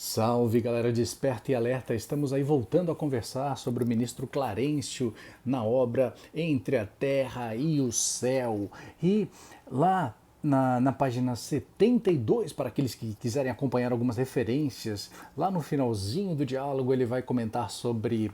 Salve, galera desperta e alerta! Estamos aí voltando a conversar sobre o ministro Clarencio na obra Entre a Terra e o Céu. E lá na página 72, para aqueles que quiserem acompanhar algumas referências, lá no finalzinho do diálogo ele vai comentar sobre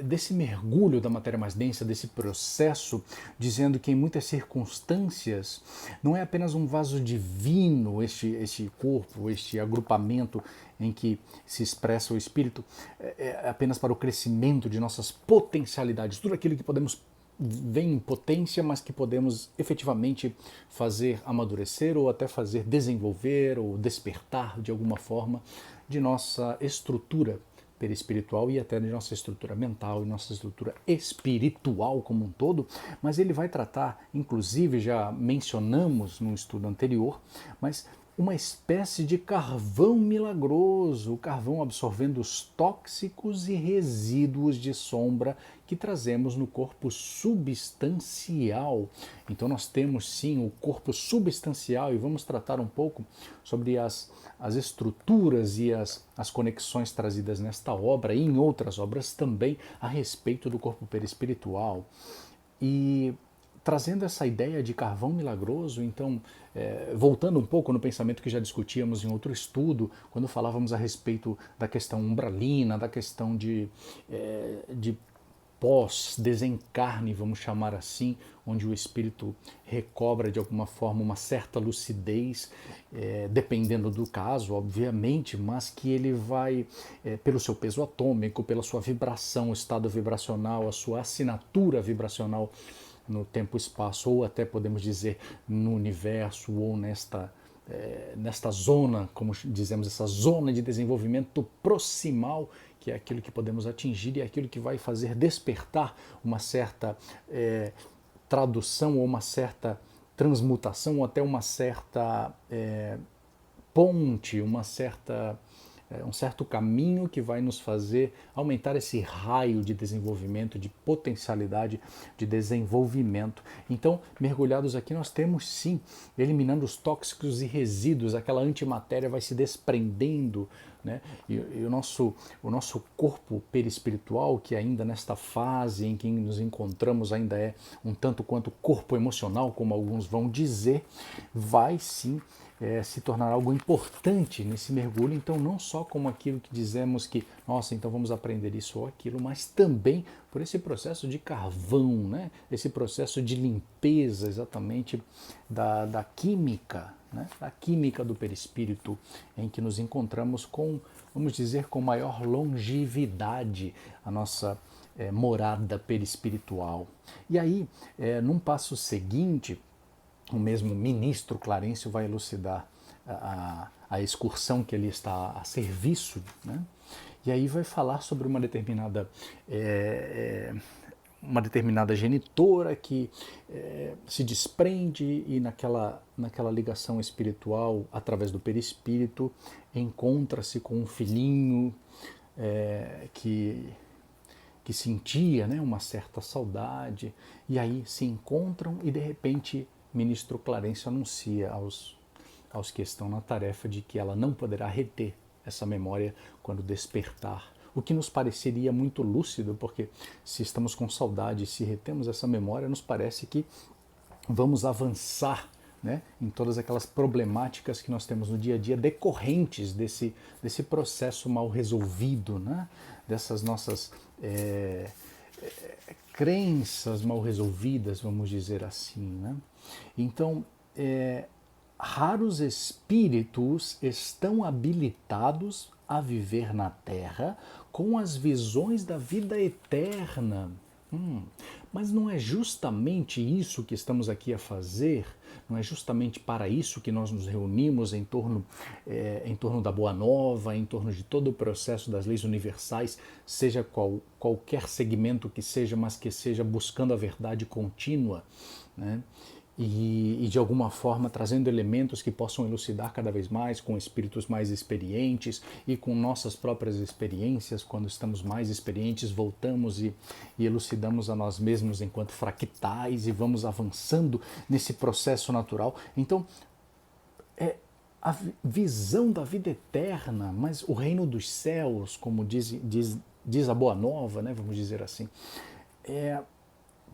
desse mergulho da matéria mais densa, desse processo, dizendo que em muitas circunstâncias não é apenas um vaso divino este corpo, este agrupamento em que se expressa o espírito, é apenas para o crescimento de nossas potencialidades, tudo aquilo que podemos vem em potência, mas que podemos efetivamente fazer amadurecer ou até fazer desenvolver ou despertar de alguma forma de nossa estrutura perispiritual e até de nossa estrutura mental e nossa estrutura espiritual como um todo, mas ele vai tratar, inclusive já mencionamos no estudo anterior, mas uma espécie de carvão milagroso, o carvão absorvendo os tóxicos e resíduos de sombra que trazemos no corpo substancial. Então nós temos sim o corpo substancial e vamos tratar um pouco sobre as estruturas e as conexões trazidas nesta obra e em outras obras também a respeito do corpo perispiritual. E trazendo essa ideia de carvão milagroso, então, voltando um pouco no pensamento que já discutíamos em outro estudo, quando falávamos a respeito da questão umbralina, da questão de pós-desencarne, vamos chamar assim, onde o espírito recobra de alguma forma uma certa lucidez, dependendo do caso, obviamente, mas que ele vai, pelo seu peso atômico, pela sua vibração, o estado vibracional, a sua assinatura vibracional no tempo-espaço, ou até podemos dizer no universo, ou nesta zona, como dizemos, essa zona de desenvolvimento proximal, que é aquilo que podemos atingir e é aquilo que vai fazer despertar uma certa tradução ou uma certa transmutação ou até uma certa ponte, um certo caminho que vai nos fazer aumentar esse raio de desenvolvimento, de potencialidade de desenvolvimento. Então, mergulhados aqui, nós temos sim, eliminando os tóxicos e resíduos, aquela antimatéria vai se desprendendo, né? E o nosso corpo perispiritual, que ainda nesta fase em que nos encontramos ainda é um tanto quanto corpo emocional, como alguns vão dizer, vai sim se tornar algo importante nesse mergulho, então não só como aquilo que dizemos que, nossa, então vamos aprender isso ou aquilo, mas também por esse processo de carvão, né? Esse processo de limpeza exatamente da química, né? Da química do perispírito, em que nos encontramos com, vamos dizer, com maior longevidade a nossa morada perispiritual. E aí, num passo seguinte, o mesmo ministro Clarencio vai elucidar a excursão que ele está a serviço, né? E aí vai falar sobre uma determinada genitora que se desprende e naquela ligação espiritual, através do perispírito, encontra-se com um filhinho que sentia, né, uma certa saudade, e aí se encontram e de repente ministro Clarencio anuncia aos que estão na tarefa de que ela não poderá reter essa memória quando despertar. O que nos pareceria muito lúcido, porque se estamos com saudade, se retemos essa memória, nos parece que vamos avançar, né, em todas aquelas problemáticas que nós temos no dia a dia decorrentes desse processo mal resolvido, né, dessas nossas crenças mal resolvidas, vamos dizer assim, né? Então, raros espíritos estão habilitados a viver na Terra com as visões da vida eterna. Mas não é justamente isso que estamos aqui a fazer? Não é justamente para isso que nós nos reunimos em torno da Boa Nova, em torno de todo o processo das leis universais, seja qualquer segmento que seja, mas que seja buscando a verdade contínua, né? E de alguma forma trazendo elementos que possam elucidar cada vez mais com espíritos mais experientes e com nossas próprias experiências. Quando estamos mais experientes, voltamos e elucidamos a nós mesmos enquanto fractais e vamos avançando nesse processo natural. Então, visão da vida eterna, mas o reino dos céus, como diz a Boa Nova, né, vamos dizer assim,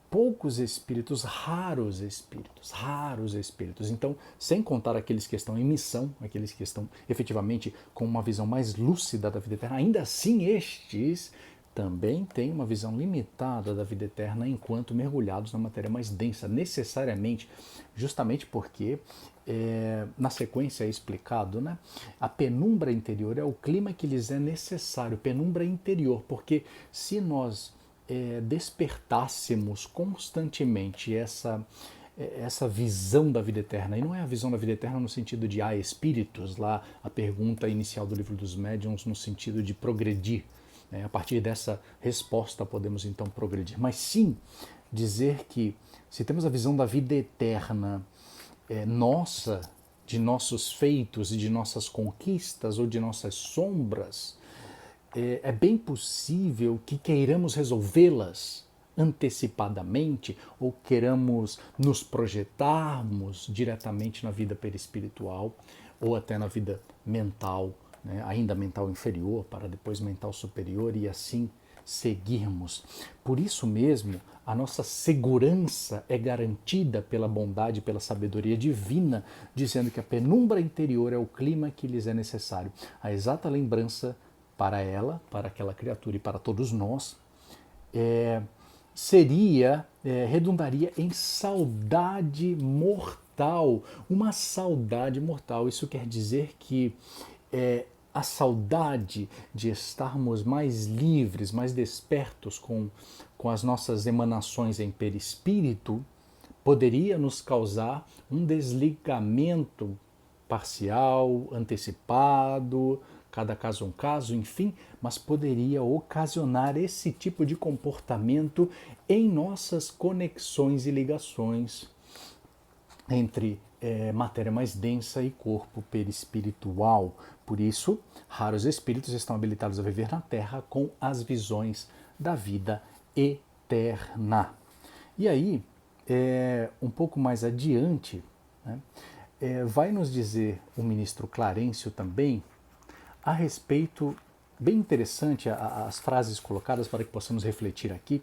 poucos espíritos, raros espíritos. Então, sem contar aqueles que estão em missão, aqueles que estão efetivamente com uma visão mais lúcida da vida eterna, ainda assim estes também têm uma visão limitada da vida eterna enquanto mergulhados na matéria mais densa, necessariamente, justamente porque, na sequência é explicado, né, a penumbra interior é o clima que lhes é necessário, penumbra interior, porque se nós despertássemos constantemente essa visão da vida eterna, e não é a visão da vida eterna no sentido de espíritos, lá a pergunta inicial do livro dos médiuns no sentido de progredir, né? A partir dessa resposta podemos então progredir, mas sim dizer que se temos a visão da vida eterna nossa, de nossos feitos e de nossas conquistas ou de nossas sombras, é bem possível que queiramos resolvê-las antecipadamente ou queiramos nos projetarmos diretamente na vida perispiritual ou até na vida mental, né? Ainda mental inferior para depois mental superior e assim seguirmos. Por isso mesmo, a nossa segurança é garantida pela bondade, pela sabedoria divina, dizendo que a penumbra interior é o clima que lhes é necessário. A exata lembrança para ela, para aquela criatura e para todos nós, redundaria em saudade mortal. Uma saudade mortal. Isso quer dizer que a saudade de estarmos mais livres, mais despertos com as nossas emanações em perispírito, poderia nos causar um desligamento parcial, antecipado, cada caso um caso, enfim, mas poderia ocasionar esse tipo de comportamento em nossas conexões e ligações entre matéria mais densa e corpo perispiritual. Por isso, raros espíritos estão habilitados a viver na Terra com as visões da vida eterna. E aí, um pouco mais adiante, né, vai nos dizer o ministro Clarencio também a respeito, bem interessante as frases colocadas para que possamos refletir aqui,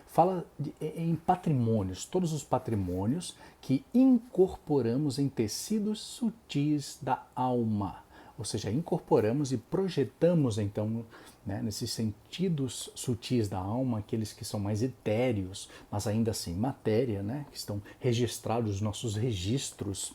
fala em patrimônios, todos os patrimônios que incorporamos em tecidos sutis da alma, ou seja, incorporamos e projetamos então, né, nesses sentidos sutis da alma, aqueles que são mais etéreos, mas ainda assim matéria, né, que estão registrados, os nossos registros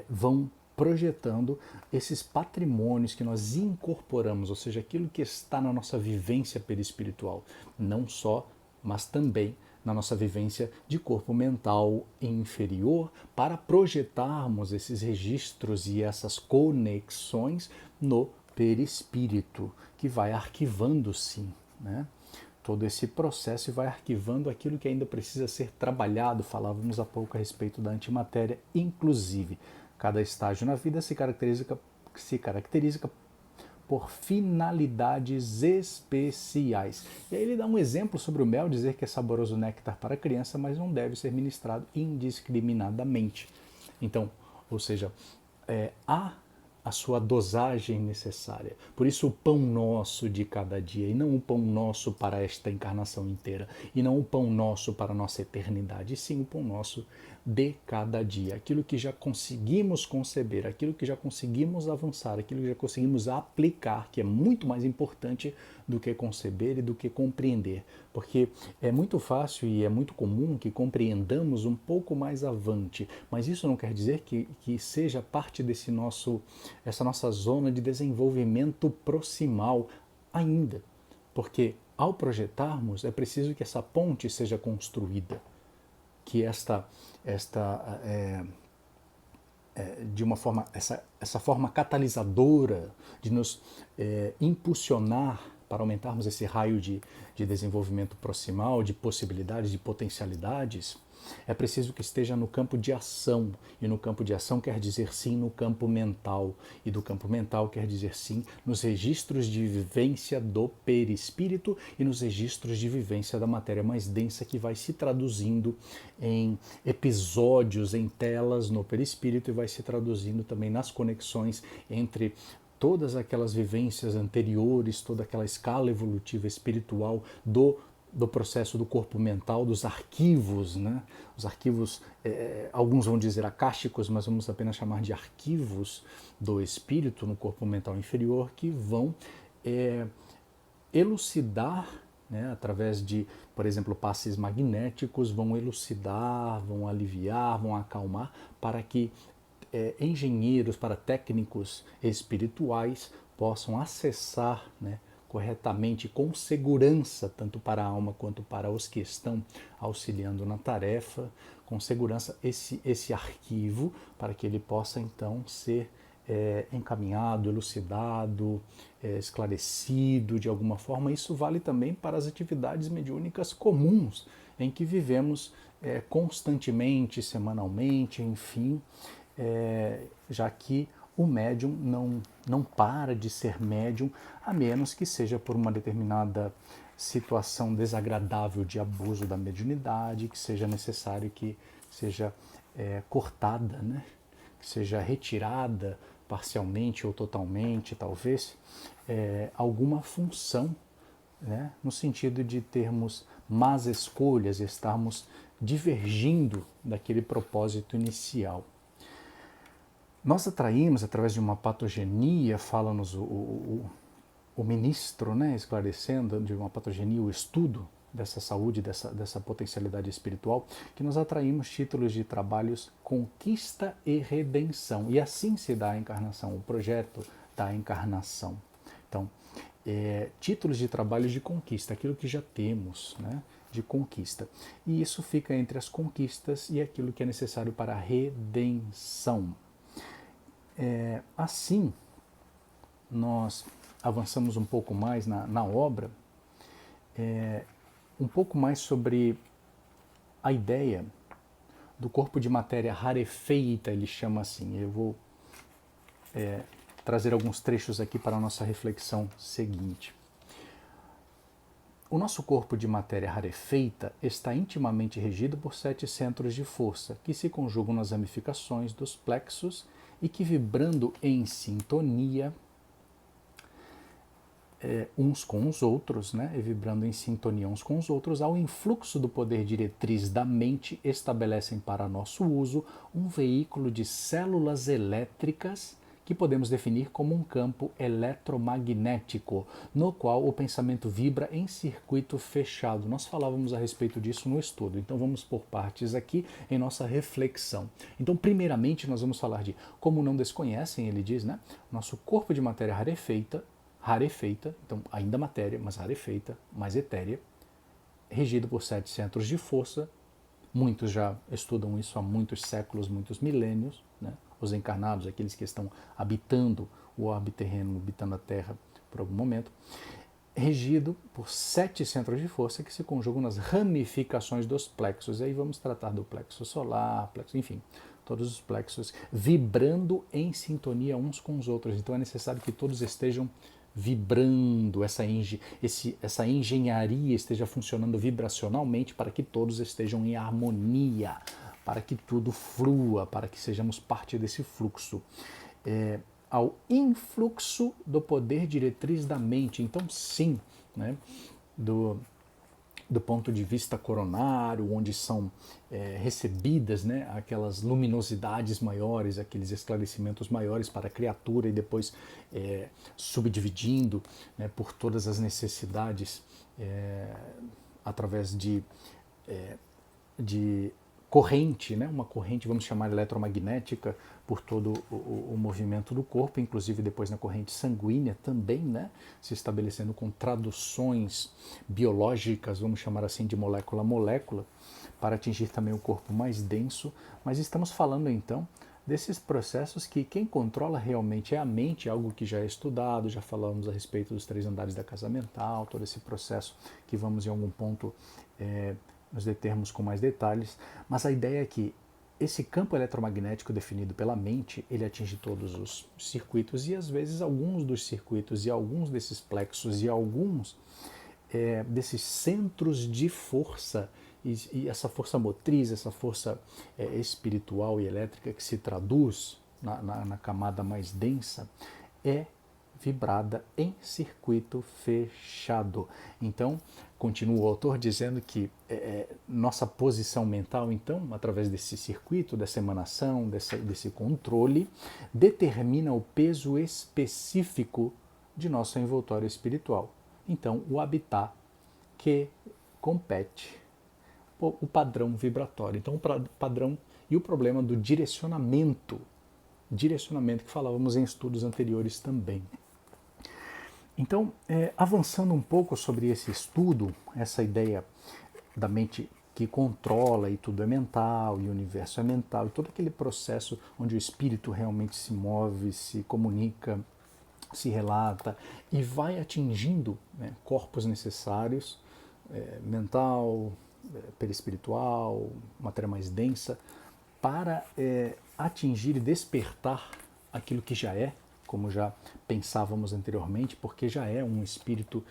vão projetando esses patrimônios que nós incorporamos, ou seja, aquilo que está na nossa vivência perispiritual, não só, mas também na nossa vivência de corpo mental inferior, para projetarmos esses registros e essas conexões no perispírito, que vai arquivando sim, né? Todo esse processo e vai arquivando aquilo que ainda precisa ser trabalhado. Falávamos há pouco a respeito da antimatéria, inclusive. Cada estágio na vida se caracteriza por finalidades especiais. E aí ele dá um exemplo sobre o mel, dizer que é saboroso néctar para a criança, mas não deve ser ministrado indiscriminadamente. Então, ou seja, há a sua dosagem necessária. Por isso o pão nosso de cada dia, e não o pão nosso para esta encarnação inteira, e não o pão nosso para a nossa eternidade, e sim o pão nosso de cada dia. Aquilo que já conseguimos conceber, aquilo que já conseguimos avançar, aquilo que já conseguimos aplicar, que é muito mais importante do que conceber e do que compreender. Porque é muito fácil e é muito comum que compreendamos um pouco mais avante, mas isso não quer dizer que seja parte essa nossa zona de desenvolvimento proximal ainda. Porque ao projetarmos é preciso que essa ponte seja construída, que de uma forma, essa forma catalisadora de nos impulsionar para aumentarmos esse raio de desenvolvimento proximal, de possibilidades, de potencialidades, é preciso que esteja no campo de ação, e no campo de ação quer dizer sim no campo mental, e do campo mental quer dizer sim nos registros de vivência do perispírito e nos registros de vivência da matéria mais densa, que vai se traduzindo em episódios, em telas no perispírito, e vai se traduzindo também nas conexões entre todas aquelas vivências anteriores, toda aquela escala evolutiva espiritual do processo do corpo mental, dos arquivos, né? Os arquivos, alguns vão dizer acásticos, mas vamos apenas chamar de arquivos do espírito no corpo mental inferior, que vão elucidar, né, através de, por exemplo, passes magnéticos, vão elucidar, vão aliviar, vão acalmar, para que engenheiros, para técnicos espirituais possam acessar, né, corretamente, com segurança, tanto para a alma quanto para os que estão auxiliando na tarefa, com segurança esse arquivo, para que ele possa então ser encaminhado, elucidado, esclarecido de alguma forma. Isso vale também para as atividades mediúnicas comuns, em que vivemos constantemente, semanalmente, enfim, já que o médium não para de ser médium, a menos que seja por uma determinada situação desagradável de abuso da mediunidade, que seja necessário que seja cortada, né? Que seja retirada parcialmente ou totalmente, talvez, alguma função, né? No sentido de termos más escolhas, estarmos divergindo daquele propósito inicial. Nós atraímos, através de uma patogenia, fala-nos o ministro, né, esclarecendo, de uma patogenia, o estudo dessa saúde, dessa potencialidade espiritual, que nós atraímos títulos de trabalhos conquista e redenção. E assim se dá a encarnação, o projeto da encarnação. Então, títulos de trabalhos de conquista, aquilo que já temos, né, de conquista. E isso fica entre as conquistas e aquilo que é necessário para a redenção. Assim, nós avançamos um pouco mais na obra, um pouco mais sobre a ideia do corpo de matéria rarefeita, ele chama assim. Eu vou trazer alguns trechos aqui para a nossa reflexão seguinte. O nosso corpo de matéria rarefeita está intimamente regido por 7 centros de força, que se conjugam nas ramificações dos plexos e que, vibrando em sintonia uns com os outros, né, e vibrando em sintonia uns com os outros, ao influxo do poder diretriz da mente, estabelecem para nosso uso um veículo de células elétricas que podemos definir como um campo eletromagnético, no qual o pensamento vibra em circuito fechado. Nós falávamos a respeito disso no estudo, então vamos por partes aqui em nossa reflexão. Então, primeiramente, nós vamos falar de como não desconhecem, ele diz, né? Nosso corpo de matéria rarefeita, então ainda matéria, mas rarefeita, mais etérea, regido por 7 centros de força. Muitos já estudam isso há muitos séculos, muitos milênios, né? Os encarnados, aqueles que estão habitando o orbe terreno, habitando a Terra por algum momento, regido por 7 centros de força que se conjugam nas ramificações dos plexos. E aí vamos tratar do plexo solar, plexo, enfim, todos os plexos vibrando em sintonia uns com os outros. Então é necessário que todos estejam vibrando, essa engenharia esteja funcionando vibracionalmente para que todos estejam em harmonia, para que tudo flua, para que sejamos parte desse fluxo. Ao influxo do poder diretriz da mente. Então, sim, né, do ponto de vista coronário, onde são recebidas, né, aquelas luminosidades maiores, aqueles esclarecimentos maiores para a criatura, e depois subdividindo, né, por todas as necessidades através de corrente, né, uma corrente, vamos chamar eletromagnética, por todo o movimento do corpo, inclusive depois na corrente sanguínea também, né, se estabelecendo com traduções biológicas, vamos chamar assim, de molécula a molécula, para atingir também o corpo mais denso. Mas estamos falando então desses processos que quem controla realmente é a mente, algo que já é estudado, já falamos a respeito dos 3 andares da casa mental, todo esse processo que vamos em algum ponto nos determos com mais detalhes, mas a ideia é que esse campo eletromagnético definido pela mente, ele atinge todos os circuitos e às vezes alguns dos circuitos e alguns desses plexos e alguns desses centros de força e essa força motriz, essa força espiritual e elétrica que se traduz na camada mais densa, é vibrada em circuito fechado. Então, continua o autor dizendo que nossa posição mental, então, através desse circuito, dessa emanação, desse controle, determina o peso específico de nosso envoltório espiritual. Então, o habitat que compete o padrão vibratório. Então, o padrão e o problema do direcionamento que falávamos em estudos anteriores também. Então, avançando um pouco sobre esse estudo, essa ideia da mente que controla e tudo é mental, e o universo é mental, e todo aquele processo onde o espírito realmente se move, se comunica, se relata e vai atingindo corpos necessários, mental, perispiritual, matéria mais densa, para atingir e despertar aquilo que já é, como já pensávamos anteriormente, porque já é um espírito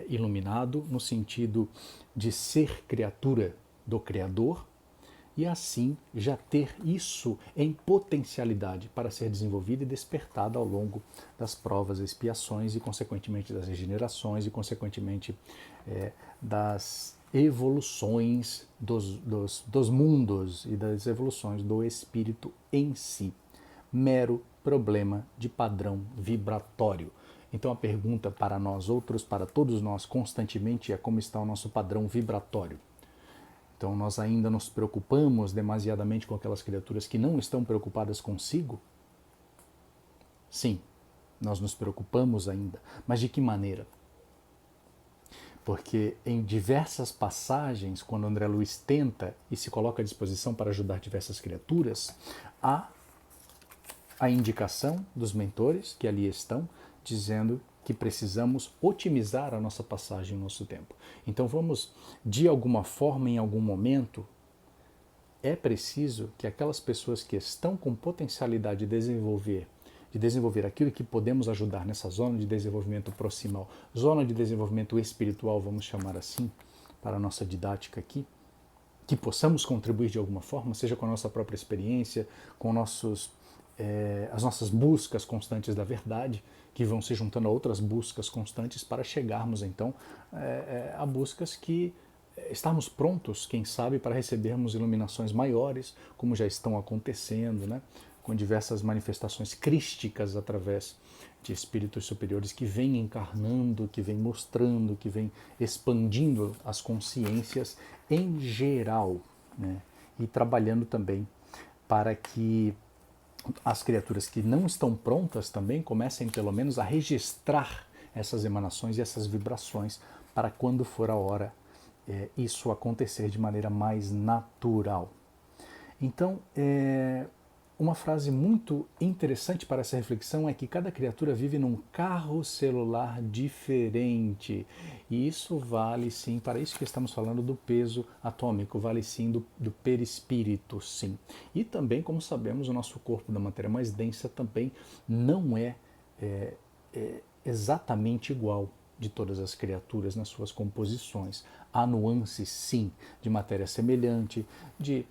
iluminado no sentido de ser criatura do Criador e assim já ter isso em potencialidade para ser desenvolvido e despertado ao longo das provas, expiações e consequentemente das regenerações e consequentemente das evoluções dos mundos e das evoluções do espírito em si. Mero problema de padrão vibratório. Então a pergunta para nós outros, para todos nós constantemente é como está o nosso padrão vibratório. Então nós ainda nos preocupamos demasiadamente com aquelas criaturas que não estão preocupadas consigo? Sim, nós nos preocupamos ainda, mas de que maneira? Porque em diversas passagens, quando André Luiz tenta e se coloca à disposição para ajudar diversas criaturas, há a indicação dos mentores que ali estão, dizendo que precisamos otimizar a nossa passagem, o nosso tempo. Então vamos, de alguma forma, em algum momento, é preciso que aquelas pessoas que estão com potencialidade de desenvolver aquilo que podemos ajudar nessa zona de desenvolvimento proximal, zona de desenvolvimento espiritual, vamos chamar assim, para a nossa didática aqui, que possamos contribuir de alguma forma, seja com a nossa própria experiência, com as nossas buscas constantes da verdade, que vão se juntando a outras buscas constantes para chegarmos então a buscas que estarmos prontos, quem sabe, para recebermos iluminações maiores, como já estão acontecendo, né? Com diversas manifestações crísticas através de espíritos superiores que vêm encarnando, que vêm mostrando, que vêm expandindo as consciências em geral, né? E trabalhando também para que as criaturas que não estão prontas também comecem pelo menos a registrar essas emanações e essas vibrações para quando for a hora isso acontecer de maneira mais natural. Então, uma frase muito interessante para essa reflexão é que cada criatura vive num carro celular diferente. E isso vale sim, para isso que estamos falando do peso atômico, vale sim do perispírito, sim. E também, como sabemos, o nosso corpo da matéria mais densa também não é exatamente igual de todas as criaturas nas suas composições. Há nuances, sim, de matéria semelhante, de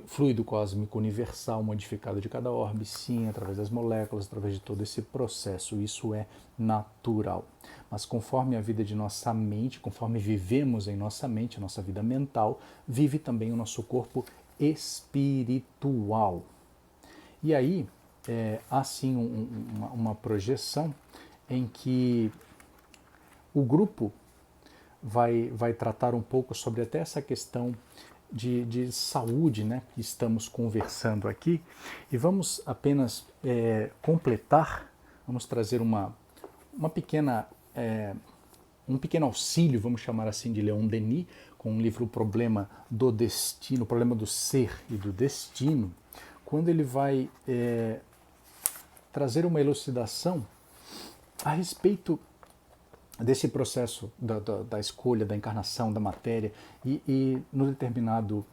fluido cósmico universal modificado de cada orbe, sim, através das moléculas, através de todo esse processo. Isso é natural. Mas conforme a vida de nossa mente, conforme vivemos em nossa mente, a nossa vida mental, vive também o nosso corpo espiritual. E aí, há sim uma projeção em que o grupo vai tratar um pouco sobre até essa questão de saúde, né, que estamos conversando aqui, e vamos apenas completar, vamos trazer um pequeno auxílio, vamos chamar assim, de Leon Denis, com o livro O Problema do Destino, o Problema do Ser e do Destino, quando ele vai trazer uma elucidação a respeito desse processo da escolha, da encarnação, da matéria, e no determinado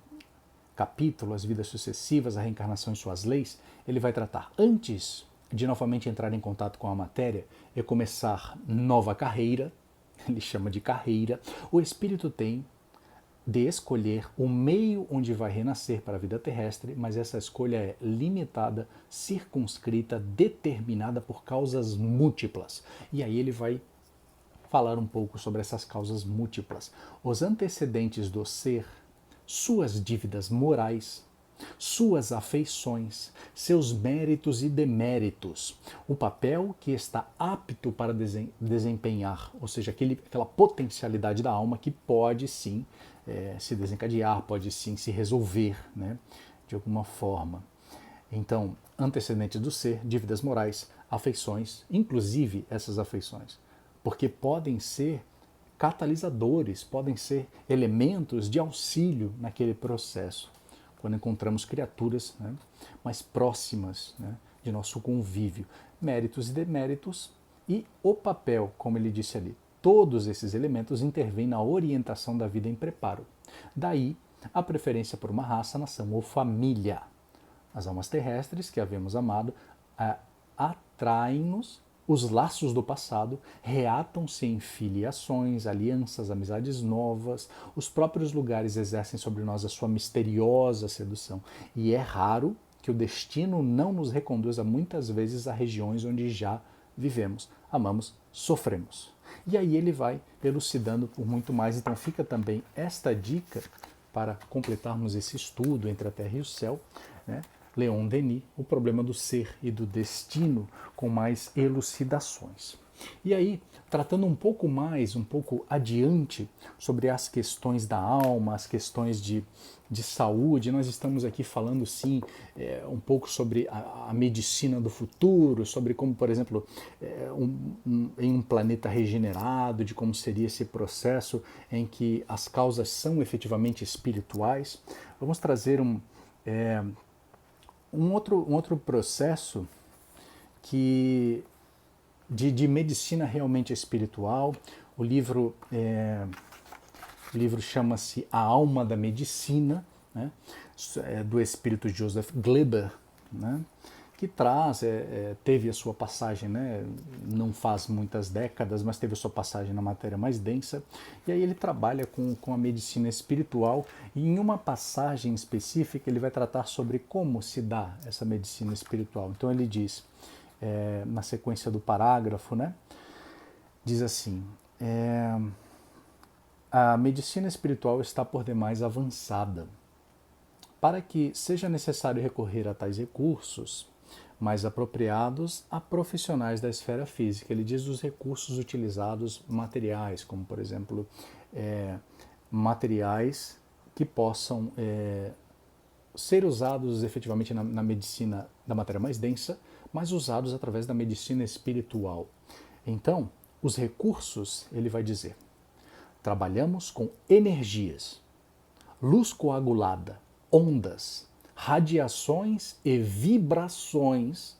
capítulo, as vidas sucessivas, a reencarnação e suas leis, ele vai tratar antes de novamente entrar em contato com a matéria e começar nova carreira, ele chama de carreira, o espírito tem de escolher o meio onde vai renascer para a vida terrestre, mas essa escolha é limitada, circunscrita, determinada por causas múltiplas. E aí ele vai falar um pouco sobre essas causas múltiplas. Os antecedentes do ser, suas dívidas morais, suas afeições, seus méritos e deméritos, o papel que está apto para desempenhar, ou seja, aquela potencialidade da alma que pode sim se desencadear, pode sim se resolver, né, de alguma forma. Então, antecedentes do ser, dívidas morais, afeições, inclusive essas afeições, porque podem ser catalisadores, podem ser elementos de auxílio naquele processo, quando encontramos criaturas, né, mais próximas, né, de nosso convívio, méritos e deméritos, e o papel, como ele disse ali, todos esses elementos intervêm na orientação da vida em preparo. Daí a preferência por uma raça, nação ou família. As almas terrestres que havemos amado atraem-nos os laços do passado, reatam-se em filiações, alianças, amizades novas. Os próprios lugares exercem sobre nós a sua misteriosa sedução. E é raro que o destino não nos reconduza muitas vezes a regiões onde já vivemos, amamos, sofremos. E aí ele vai elucidando por muito mais. Então fica também esta dica para completarmos esse estudo entre a Terra e o Céu, né? Leon Denis, O Problema do Ser e do Destino, com mais elucidações. E aí, tratando um pouco adiante sobre as questões da alma, as questões de saúde, nós estamos aqui falando sim um pouco sobre a medicina do futuro, sobre como, por exemplo, em um planeta regenerado, de como seria esse processo em que as causas são efetivamente espirituais. Vamos trazer um outro processo de medicina realmente espiritual. O livro chama-se A Alma da Medicina, né, do espírito Joseph Gleber, né, que teve a sua passagem, né, não faz muitas décadas, mas teve a sua passagem na matéria mais densa, e aí ele trabalha com a medicina espiritual, e em uma passagem específica ele vai tratar sobre como se dá essa medicina espiritual. Então ele diz, na sequência do parágrafo, né, diz assim, a medicina espiritual está por demais avançada. Para que seja necessário recorrer a tais recursos mais apropriados a profissionais da esfera física. Ele diz dos recursos utilizados materiais, como por exemplo, materiais que possam ser usados efetivamente na medicina da matéria mais densa, mas usados através da medicina espiritual. Então, os recursos, ele vai dizer, trabalhamos com energias, luz coagulada, ondas, radiações e vibrações.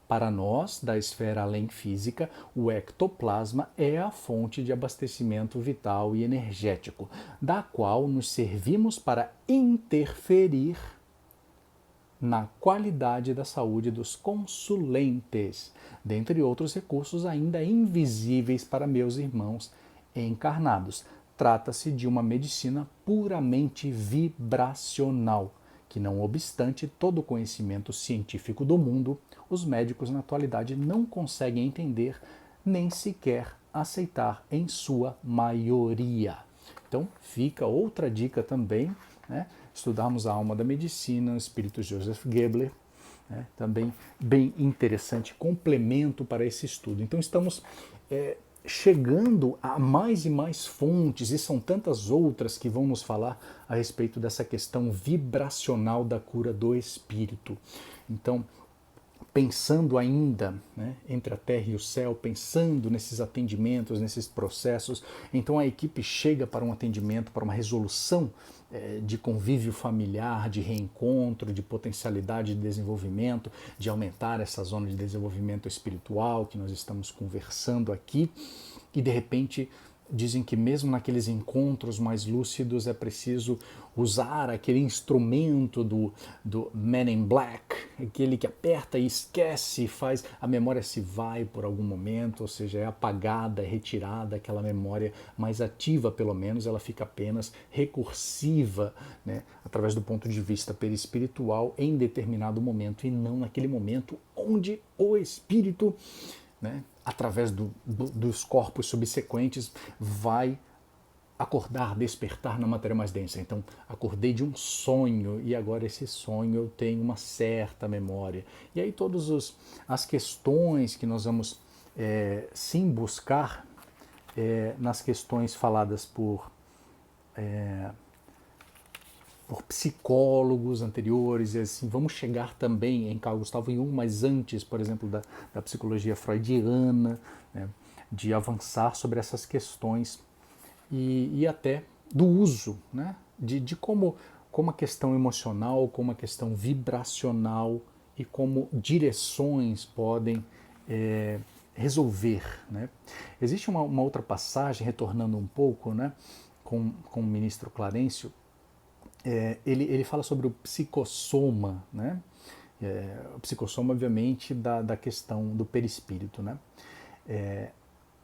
Para nós, da esfera além física, o ectoplasma é a fonte de abastecimento vital e energético, da qual nos servimos para interferir na qualidade da saúde dos consulentes, dentre outros recursos ainda invisíveis para meus irmãos encarnados. Trata-se de uma medicina puramente vibracional, que não obstante todo o conhecimento científico do mundo, os médicos na atualidade não conseguem entender nem sequer aceitar em sua maioria. Então fica outra dica também, né? Estudarmos a alma da medicina, o espírito Joseph Goebbels, né? Também bem interessante, complemento para esse estudo. Então estamos chegando a mais e mais fontes, e são tantas outras que vão nos falar a respeito dessa questão vibracional da cura do espírito. Então, pensando ainda, né, entre a terra e o céu, pensando nesses atendimentos, nesses processos. Então a equipe chega para um atendimento, para uma resolução de convívio familiar, de reencontro, de potencialidade de desenvolvimento, de aumentar essa zona de desenvolvimento espiritual que nós estamos conversando aqui, e de repente dizem que mesmo naqueles encontros mais lúcidos é preciso usar aquele instrumento do Man in Black, aquele que aperta e esquece, faz, a memória se vai por algum momento, ou seja, é apagada, é retirada aquela memória mais ativa, pelo menos, ela fica apenas recursiva, né, através do ponto de vista perispiritual em determinado momento, e não naquele momento onde o espírito, né, através dos corpos subsequentes, vai acordar, despertar na matéria mais densa. Então, acordei de um sonho e agora esse sonho eu tenho uma certa memória. E aí todas as questões que nós vamos sim buscar nas questões faladas por psicólogos anteriores, e assim, vamos chegar também em Carl Gustav Jung, mas antes, por exemplo, da psicologia freudiana, né, de avançar sobre essas questões e até do uso, né, de como a questão emocional, como a questão vibracional e como direções podem resolver. Né? Existe uma outra passagem, retornando um pouco, né, com o ministro Clarencio, ele fala sobre o psicossoma, né? O psicossoma, obviamente, da questão do perispírito, né?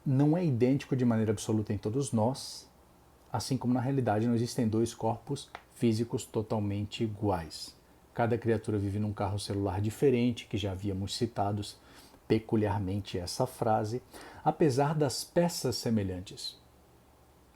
Não é idêntico de maneira absoluta em todos nós, assim como na realidade não existem dois corpos físicos totalmente iguais. Cada criatura vive num carro celular diferente, que já havíamos citados peculiarmente essa frase, apesar das peças semelhantes.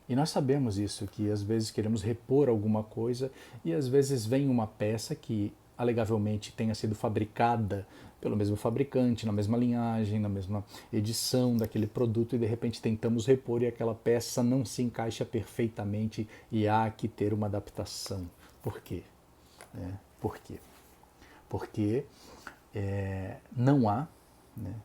E nós sabemos isso, que às vezes queremos repor alguma coisa e às vezes vem uma peça que alegavelmente tenha sido fabricada pelo mesmo fabricante, na mesma linhagem, na mesma edição daquele produto, e de repente tentamos repor e aquela peça não se encaixa perfeitamente e há que ter uma adaptação. Por quê? Por quê? Porque não há, né,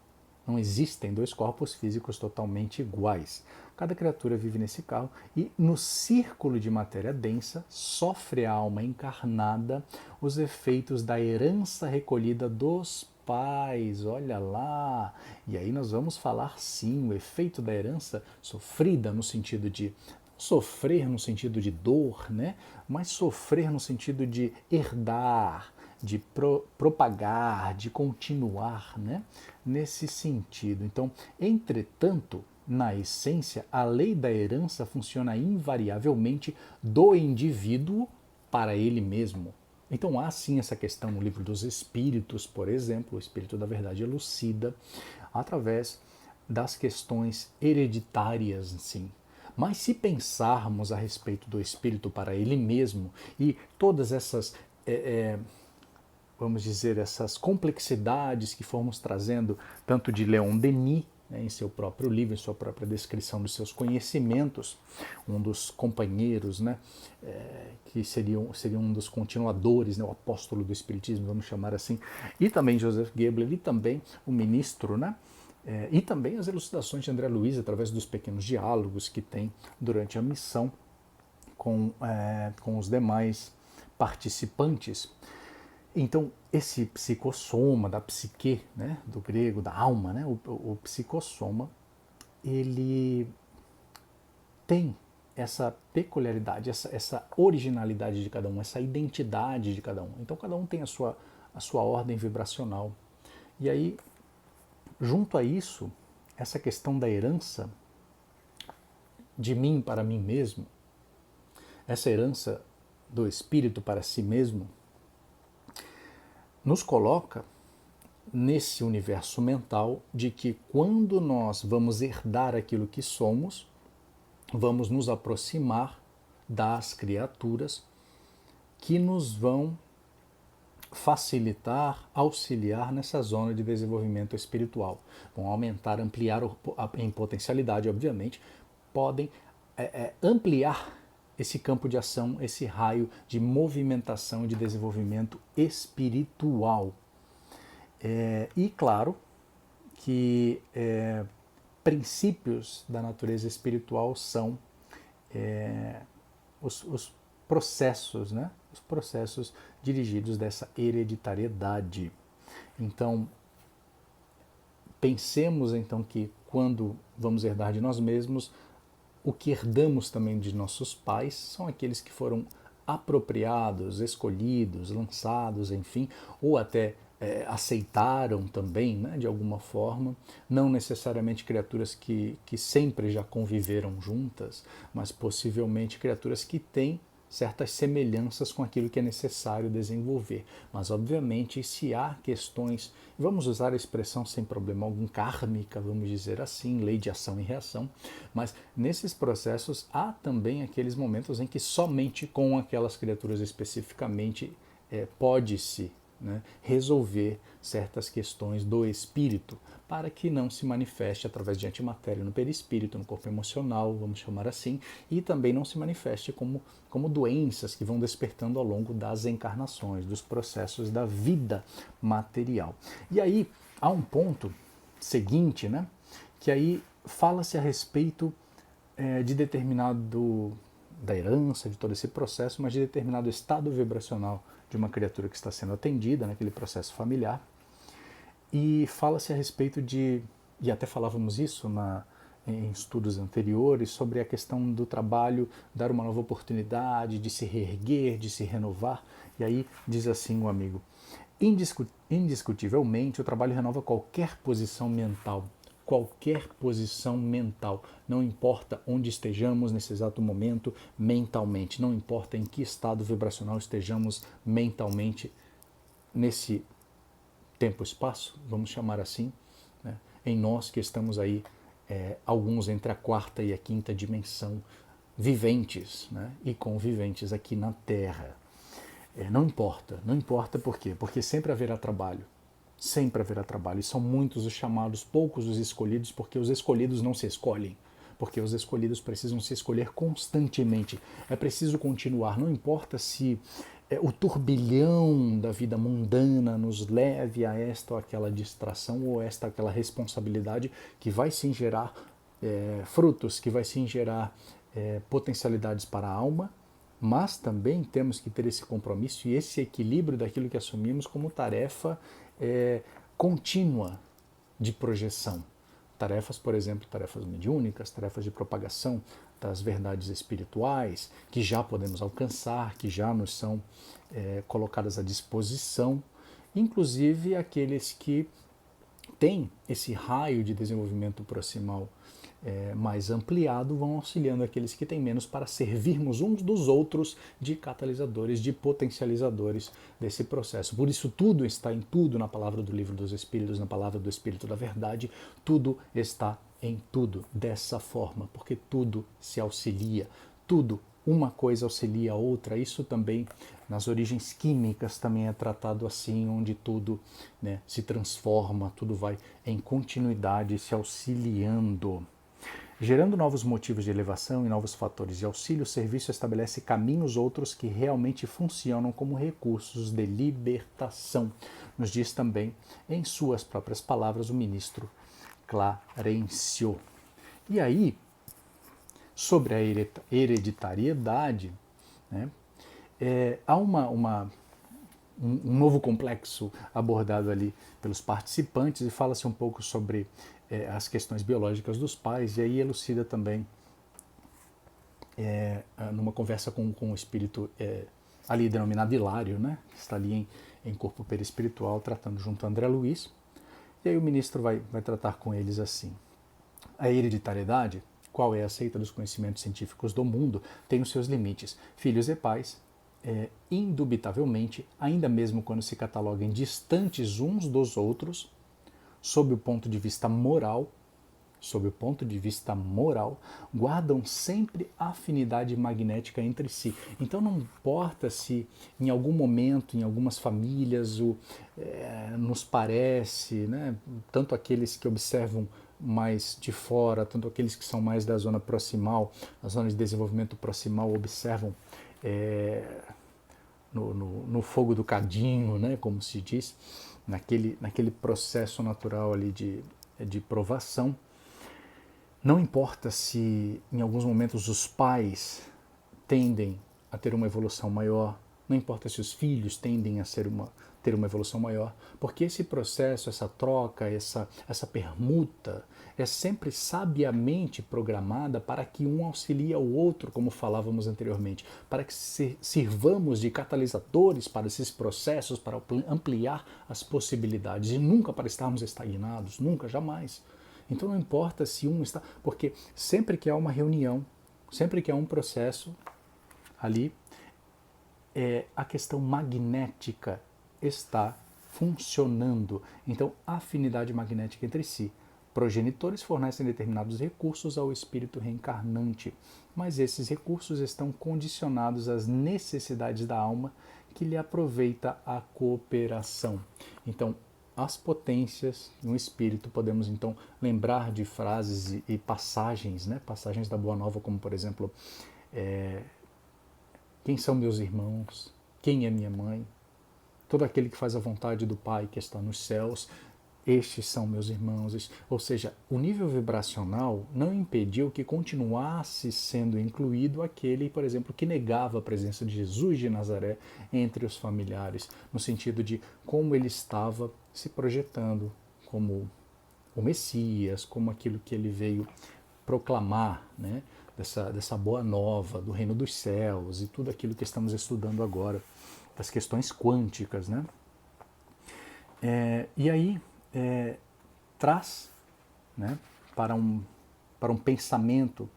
não existem dois corpos físicos totalmente iguais. Cada criatura vive nesse carro e no círculo de matéria densa sofre a alma encarnada os efeitos da herança recolhida dos pais. Olha lá! E aí nós vamos falar sim, o efeito da herança sofrida no sentido de sofrer no sentido de dor, né? Mas sofrer no sentido de herdar, de propagar, de continuar, né? Nesse sentido. Então, entretanto, na essência, a lei da herança funciona invariavelmente do indivíduo para ele mesmo. Então há sim essa questão no livro dos Espíritos, por exemplo, o Espírito da Verdade elucida, através das questões hereditárias, sim. Mas se pensarmos a respeito do espírito para ele mesmo e todas essas, vamos dizer, essas complexidades que fomos trazendo, tanto de Leon Denis, né, em seu próprio livro, em sua própria descrição dos seus conhecimentos, um dos companheiros, né, que seria um dos continuadores, né, o apóstolo do Espiritismo, vamos chamar assim, e também Joseph Goebbels, e também o ministro, né, e também as elucidações de André Luiz, através dos pequenos diálogos que tem durante a missão com os demais participantes. Então, esse psicossoma da psique, né, do grego, da alma, né, o psicossoma, ele tem essa peculiaridade, essa originalidade de cada um, essa identidade de cada um. Então, cada um tem a sua ordem vibracional. E aí, junto a isso, essa questão da herança de mim para mim mesmo, essa herança do espírito para si mesmo, nos coloca nesse universo mental de que quando nós vamos herdar aquilo que somos, vamos nos aproximar das criaturas que nos vão facilitar, auxiliar nessa zona de desenvolvimento espiritual. Vão aumentar, ampliar em potencialidade, obviamente, podem ampliar esse campo de ação, esse raio de movimentação e de desenvolvimento espiritual. E claro que princípios da natureza espiritual são os processos, né? Os processos dirigidos dessa hereditariedade. Então, pensemos então que quando vamos herdar de nós mesmos, o que herdamos também de nossos pais são aqueles que foram apropriados, escolhidos, lançados, enfim, ou até aceitaram também, né, de alguma forma, não necessariamente criaturas que sempre já conviveram juntas, mas possivelmente criaturas que têm certas semelhanças com aquilo que é necessário desenvolver. Mas, obviamente, se há questões, vamos usar a expressão sem problema algum, kármica, vamos dizer assim, lei de ação e reação, mas nesses processos há também aqueles momentos em que somente com aquelas criaturas especificamente pode-se, né, resolver certas questões do espírito, para que não se manifeste através de antimatéria no perispírito, no corpo emocional, vamos chamar assim, e também não se manifeste como doenças que vão despertando ao longo das encarnações, dos processos da vida material. E aí há um ponto seguinte, né, que aí fala-se a respeito de determinado, da herança, de todo esse processo, mas de determinado estado vibracional de uma criatura que está sendo atendida naquele processo familiar. E fala-se a respeito de, e até falávamos isso em estudos anteriores, sobre a questão do trabalho, dar uma nova oportunidade de se reerguer, de se renovar. E aí diz assim o amigo: indiscutivelmente o trabalho renova qualquer posição mental. Qualquer posição mental, não importa onde estejamos nesse exato momento mentalmente, não importa em que estado vibracional estejamos mentalmente nesse tempo-espaço, vamos chamar assim, né? Em nós que estamos aí, alguns entre a quarta e a quinta dimensão, viventes, né? E conviventes aqui na Terra. Não importa, não importa por quê? Porque sempre haverá trabalho. Sempre haverá trabalho. E são muitos os chamados, poucos os escolhidos, porque os escolhidos não se escolhem. Porque os escolhidos precisam se escolher constantemente. É preciso continuar. Não importa se o turbilhão da vida mundana nos leve a esta ou aquela distração ou esta ou aquela responsabilidade que vai sim gerar frutos, que vai sim gerar potencialidades para a alma, mas também temos que ter esse compromisso e esse equilíbrio daquilo que assumimos como tarefa contínua de projeção. Tarefas, por exemplo, tarefas mediúnicas, tarefas de propagação das verdades espirituais, que já podemos alcançar, que já nos são colocadas à disposição, inclusive aqueles que têm esse raio de desenvolvimento proximal mais ampliado, vão auxiliando aqueles que têm menos para servirmos uns dos outros de catalisadores, de potencializadores desse processo. Por isso tudo está em tudo na palavra do Livro dos Espíritos, na palavra do Espírito da Verdade, tudo está em tudo dessa forma, porque tudo se auxilia, tudo, uma coisa auxilia a outra. Isso também nas origens químicas também é tratado assim, onde tudo, né, se transforma, tudo vai em continuidade se auxiliando. Gerando novos motivos de elevação e novos fatores de auxílio, o serviço estabelece caminhos outros que realmente funcionam como recursos de libertação, nos diz também, em suas próprias palavras, o ministro Clarencio. E aí, sobre a hereditariedade, né, há um novo complexo abordado ali pelos participantes e fala-se um pouco sobre as questões biológicas dos pais, e aí elucida também numa conversa com o espírito ali denominado Hilário, né, que está ali em corpo perispiritual, tratando junto a André Luiz, e aí o ministro vai tratar com eles assim: a hereditariedade, qual é aceita dos conhecimentos científicos do mundo, tem os seus limites. Filhos e pais, indubitavelmente, ainda mesmo quando se cataloguem distantes uns dos outros, sob o ponto de vista moral, guardam sempre afinidade magnética entre si. Então não importa se em algum momento, em algumas famílias, nos parece, né, tanto aqueles que observam mais de fora, tanto aqueles que são mais da zona proximal, a zona de desenvolvimento proximal, observam no fogo do cadinho, né, como se diz, naquele processo natural ali de provação. Não importa se em alguns momentos os pais tendem a ter uma evolução maior, não importa se os filhos tendem a ter uma evolução maior, porque esse processo, essa troca, essa permuta é sempre sabiamente programada para que um auxilie ao outro, como falávamos anteriormente, para que sirvamos de catalisadores para esses processos, para ampliar as possibilidades e nunca para estarmos estagnados, nunca, jamais. Então não importa se um está... Porque sempre que há uma reunião, sempre que há um processo ali, a questão magnética está funcionando. Então, a afinidade magnética entre si. Progenitores fornecem determinados recursos ao espírito reencarnante, mas esses recursos estão condicionados às necessidades da alma que lhe aproveita a cooperação. Então, as potências no espírito, podemos então lembrar de frases e passagens, né? Passagens da Boa Nova, como por exemplo, quem são meus irmãos? Quem é minha mãe? Todo aquele que faz a vontade do Pai que está nos céus, estes são meus irmãos. Ou seja, o nível vibracional não impediu que continuasse sendo incluído aquele, por exemplo, que negava a presença de Jesus de Nazaré entre os familiares, no sentido de como ele estava se projetando como o Messias, como aquilo que ele veio proclamar, né? Dessa boa nova do reino dos céus e tudo aquilo que estamos estudando agora, das questões quânticas, né? E aí traz, né, para um pensamento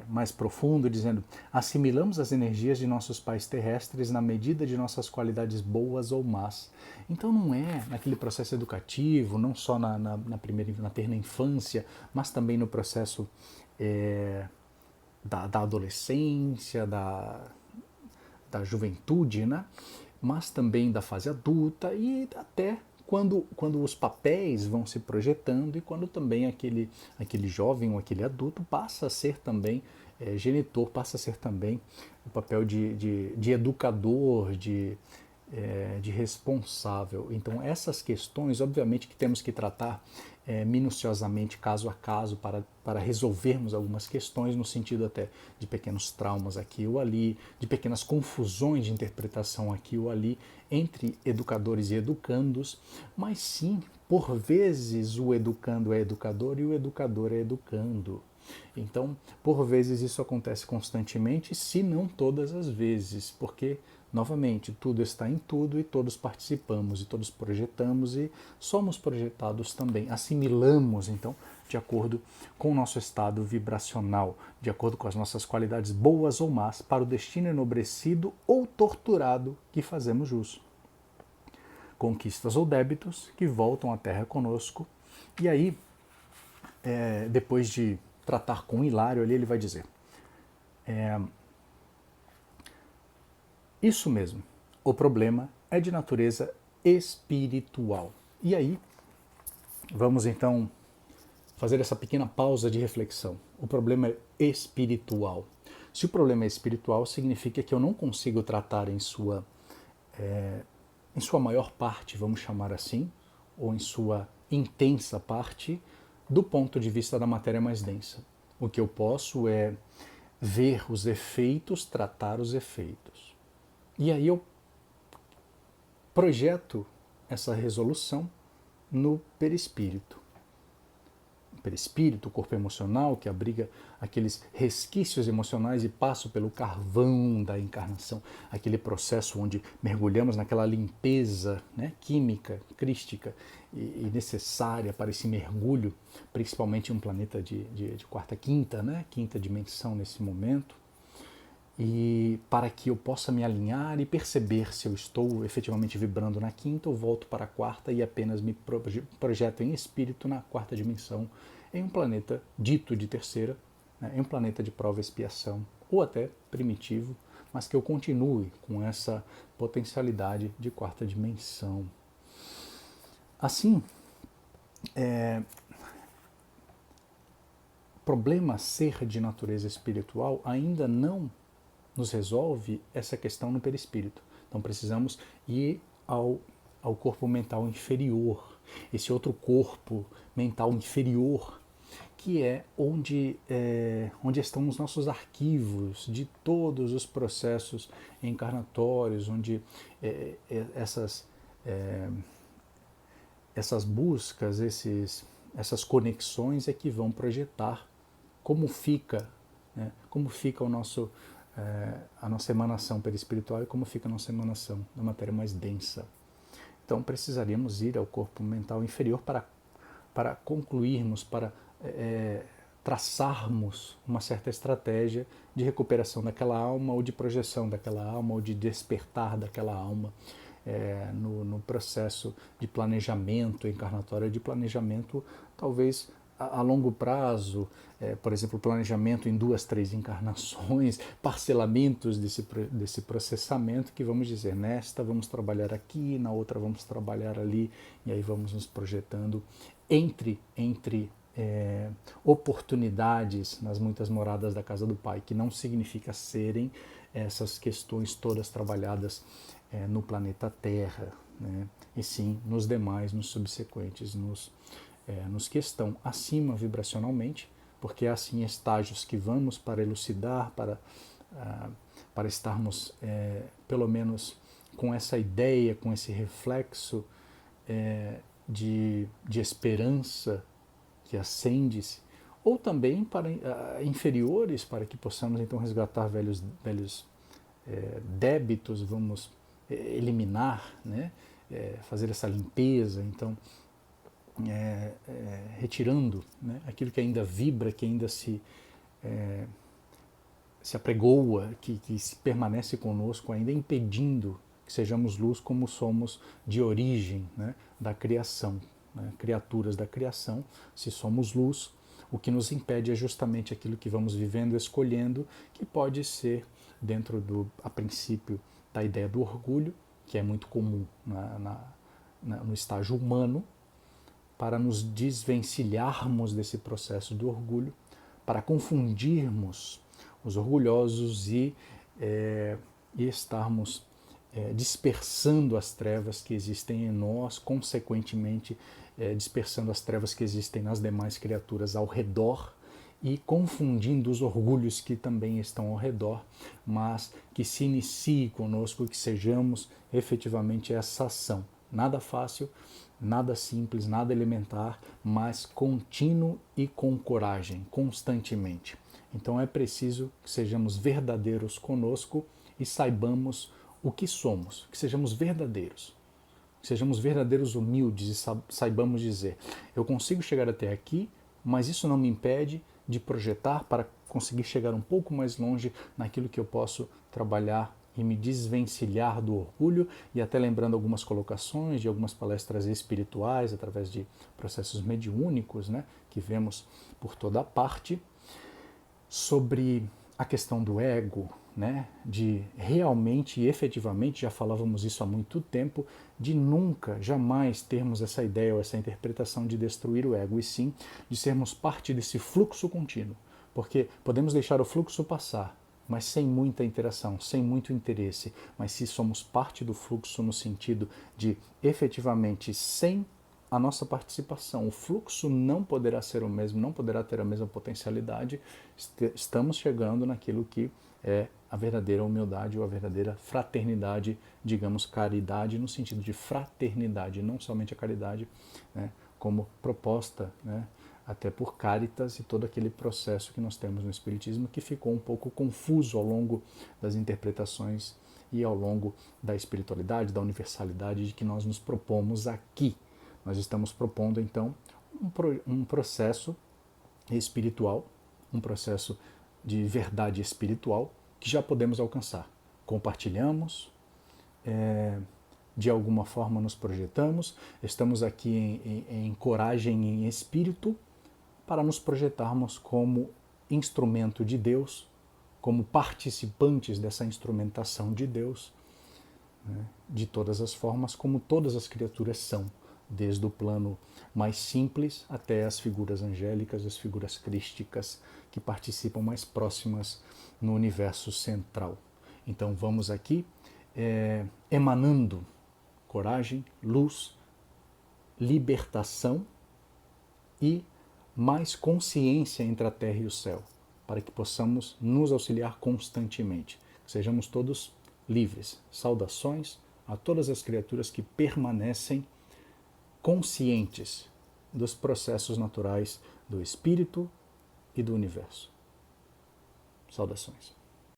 mais profundo, dizendo: assimilamos as energias de nossos pais terrestres na medida de nossas qualidades boas ou más. Então não é naquele processo educativo, não só na terna infância, mas também no processo da adolescência, da juventude, né? Mas também da fase adulta e até quando os papéis vão se projetando e quando também aquele jovem ou aquele adulto passa a ser também genitor, passa a ser também o papel de educador, de responsável. Então essas questões, obviamente que temos que tratar minuciosamente, caso a caso, para resolvermos algumas questões, no sentido até de pequenos traumas aqui ou ali, de pequenas confusões de interpretação aqui ou ali, entre educadores e educandos, mas sim, por vezes o educando é educador e o educador é educando. Então, por vezes isso acontece constantemente, se não todas as vezes, porque, novamente, tudo está em tudo e todos participamos e todos projetamos e somos projetados também. Assimilamos, então, de acordo com o nosso estado vibracional, de acordo com as nossas qualidades boas ou más, para o destino enobrecido ou torturado que fazemos jus. Conquistas ou débitos que voltam à Terra conosco. E aí, depois de tratar com Hilário, ali ele vai dizer: isso mesmo, o problema é de natureza espiritual. E aí, vamos então fazer essa pequena pausa de reflexão. O problema é espiritual. Se o problema é espiritual, significa que eu não consigo tratar em sua maior parte, vamos chamar assim, ou em sua intensa parte, do ponto de vista da matéria mais densa. O que eu posso é ver os efeitos, tratar os efeitos. E aí eu projeto essa resolução no perispírito. O perispírito, o corpo emocional, que abriga aqueles resquícios emocionais e passo pelo carvão da encarnação, aquele processo onde mergulhamos naquela limpeza, né, química, crística e necessária para esse mergulho, principalmente em um planeta de quarta, quinta, né, quinta dimensão nesse momento, e para que eu possa me alinhar e perceber se eu estou efetivamente vibrando na quinta ou volto para a quarta e apenas me projeto em espírito na quarta dimensão, em um planeta dito de terceira, né, em um planeta de prova e expiação, ou até primitivo, mas que eu continue com essa potencialidade de quarta dimensão. Assim, problema ser de natureza espiritual ainda não nos resolve essa questão no perispírito. Então precisamos ir ao ao corpo mental inferior, esse outro corpo mental inferior, que onde estão os nossos arquivos de todos os processos encarnatórios, onde essas buscas, essas conexões é que vão projetar como fica, né, como fica a nossa emanação perispiritual e como fica a nossa emanação da matéria mais densa. Então precisaríamos ir ao corpo mental inferior para concluirmos, para traçarmos uma certa estratégia de recuperação daquela alma, ou de projeção daquela alma, ou de despertar daquela alma no processo de planejamento encarnatório, de planejamento talvez a longo prazo, por exemplo, planejamento em 2, 3 encarnações, parcelamentos desse processamento, que vamos dizer, nesta vamos trabalhar aqui, na outra vamos trabalhar ali, e aí vamos nos projetando entre oportunidades nas muitas moradas da casa do Pai, que não significa serem essas questões todas trabalhadas no planeta Terra, né? E sim nos demais, nos subsequentes, nos que estão acima vibracionalmente, porque há assim estágios que vamos para elucidar, para estarmos pelo menos com essa ideia, com esse reflexo de esperança que acende-se, ou também para inferiores, para que possamos então resgatar velhos débitos, vamos eliminar, né? Fazer essa limpeza, então retirando, né, aquilo que ainda vibra, que ainda se apregoa, que se permanece conosco, ainda impedindo que sejamos luz como somos de origem, né, da criação, né, criaturas da criação. Se somos luz, o que nos impede é justamente aquilo que vamos vivendo, escolhendo, que pode ser dentro a princípio da ideia do orgulho, que é muito comum no estágio humano, para nos desvencilharmos desse processo do orgulho, para confundirmos os orgulhosos e estarmos dispersando as trevas que existem em nós, consequentemente dispersando as trevas que existem nas demais criaturas ao redor e confundindo os orgulhos que também estão ao redor, mas que se inicie conosco, que sejamos efetivamente essa ação. Nada fácil, nada simples, nada elementar, mas contínuo e com coragem, constantemente. Então é preciso que sejamos verdadeiros conosco e saibamos o que somos, que sejamos verdadeiros humildes e saibamos dizer: eu consigo chegar até aqui, mas isso não me impede de projetar para conseguir chegar um pouco mais longe naquilo que eu posso trabalhar e me desvencilhar do orgulho, e até lembrando algumas colocações de algumas palestras espirituais através de processos mediúnicos, né, que vemos por toda parte, sobre a questão do ego, né, de realmente e efetivamente, já falávamos isso há muito tempo, de nunca, jamais termos essa ideia ou essa interpretação de destruir o ego, e sim de sermos parte desse fluxo contínuo, porque podemos deixar o fluxo passar, mas sem muita interação, sem muito interesse, mas se somos parte do fluxo no sentido de efetivamente sem a nossa participação, o fluxo não poderá ser o mesmo, não poderá ter a mesma potencialidade, estamos chegando naquilo que é a verdadeira humildade ou a verdadeira fraternidade, digamos, caridade no sentido de fraternidade, não somente a caridade, né, como proposta, né, até por Caritas e todo aquele processo que nós temos no Espiritismo, que ficou um pouco confuso ao longo das interpretações e ao longo da espiritualidade, da universalidade de que nós nos propomos aqui. Nós estamos propondo, então, um processo espiritual, um processo de verdade espiritual que já podemos alcançar. Compartilhamos, de alguma forma nos projetamos, estamos aqui em coragem, em espírito, para nos projetarmos como instrumento de Deus, como participantes dessa instrumentação de Deus, né, de todas as formas, como todas as criaturas são, desde o plano mais simples até as figuras angélicas, as figuras crísticas que participam mais próximas no universo central. Então vamos aqui emanando coragem, luz, libertação e mais consciência entre a terra e o céu, para que possamos nos auxiliar constantemente. Sejamos todos livres. Saudações a todas as criaturas que permanecem conscientes dos processos naturais do espírito e do universo. Saudações.